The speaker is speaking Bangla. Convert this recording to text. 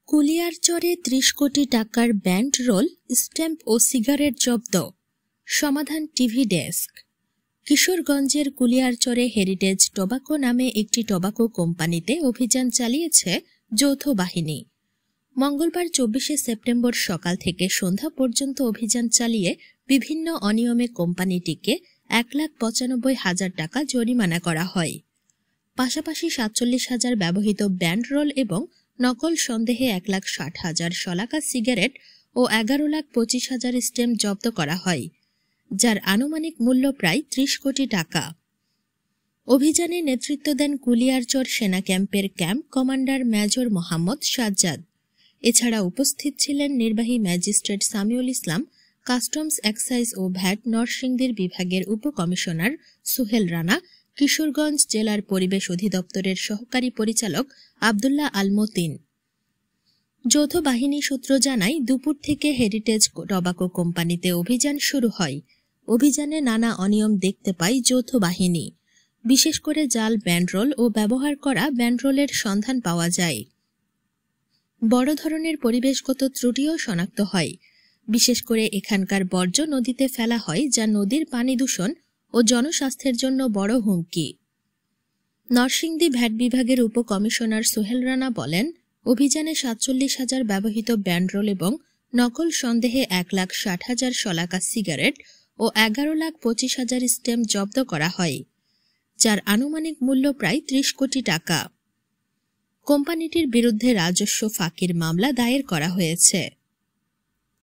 কুলিয়ারচরে ৩০ কোটি টাকার ব্যান্ড রোল, স্ট্যাম্প ও সিগারেট জব্দ। সমাধান টিভি ডেস্ক। কিশোরগঞ্জের কুলিয়ারচরে হেরিটেজ টোবাকো নামে একটি টোবাকো কোম্পানিতে অভিযান চালিয়েছে যৌথ বাহিনী। মঙ্গলবার ২৪শে সেপ্টেম্বর সকাল থেকে সন্ধ্যা পর্যন্ত অভিযান চালিয়ে বিভিন্ন অনিয়মে কোম্পানিটিকে ১,৯৫,০০০ টাকা জরিমানা করা হয়। পাশাপাশি ৪৭,০০০ ব্যবহৃত ব্যান্ড রোল এবং নকল সন্দেহে ১,৬০,০০০ শলাকা সিগারেট ও ১১,২৫,০০০ স্ট্যাম্প জব্দ করা হয়, যার আনুমানিক মূল্য প্রায় ৩০ কোটি টাকা। অভিযানে নেতৃত্ব দেন কুলিয়ারচর সেনা ক্যাম্পের camp commander major Mohammad Sajjad. এছাড়া উপস্থিত ছিলেন নির্বাহী ম্যাজিস্ট্রেট সামিউল ইসলাম, কাস্টমস এক্সাইজ ও ভ্যাট নরসিংদীর বিভাগের উপকমিশনার সুহেল রানা, কিশোরগঞ্জ জেলার পরিবেশ অধিদপ্তরের সহকারী পরিচালক আবদুল্লাহ আল মতিন। যৌথ বাহিনী সূত্র জানায়, দুপুর থেকে হেরিটেজ টোবাকো কোম্পানিতে অভিযান শুরু হয়। অভিযানে নানা অনিয়ম দেখতে পায় যৌথ বাহিনী। বিশেষ করে জাল ব্যান্ডরোল ও ব্যবহার করা ব্যান্ডরোলের সন্ধান পাওয়া যায়। বড় ধরনের পরিবেশগত ত্রুটিও শনাক্ত হয়। বিশেষ করে এখানকার বর্জ্য নদীতে ফেলা হয়, যা নদীর পানি দূষণ ও জনস্বাস্থ্যের জন্য বড় হুমকি। নরসিংদী ভ্যাট বিভাগের উপকমিশনার সোহেল রানা বলেন, অভিযানে ৪৭,০০০ ব্যবহৃত ব্যান্ডরোল এবং নকল সন্দেহে ১,৬০,০০০ শলাকা সিগারেট ও ১১,২৫,০০০ স্ট্যাম্প জব্দ করা হয়, যার আনুমানিক মূল্য প্রায় ৩০ কোটি টাকা। কোম্পানিটির বিরুদ্ধে রাজস্ব ফাঁকির মামলা দায়ের করা হয়েছে।